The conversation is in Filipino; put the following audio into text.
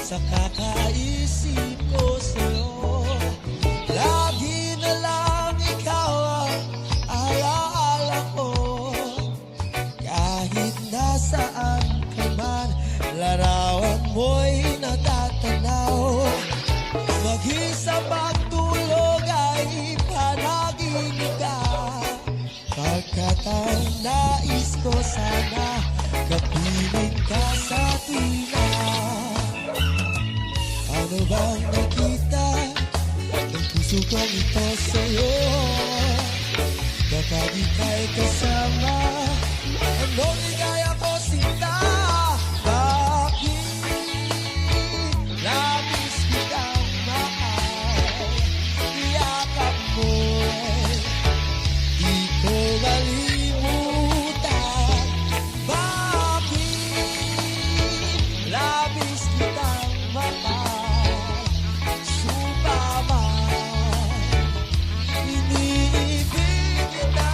sa kakaisip ko sa'yo. Lagi na lang ikaw ang alaala ko. Kahit nasaan ka man, larawan mo'y natatanaw. Mag-isa pagtulog ay panaginip ka. Pagkat ang nais ko sana, kapiling ka sa tuwina. Ano bang nakita ng puso kong ito sa'yo? Kapag ika'y kasama, anong ligaya ko sinta? Bakit labis kitang mahal? Iyakap mo'y di ko malimutan. Bakit labis kitang mahal? Subaman, iniibig kita.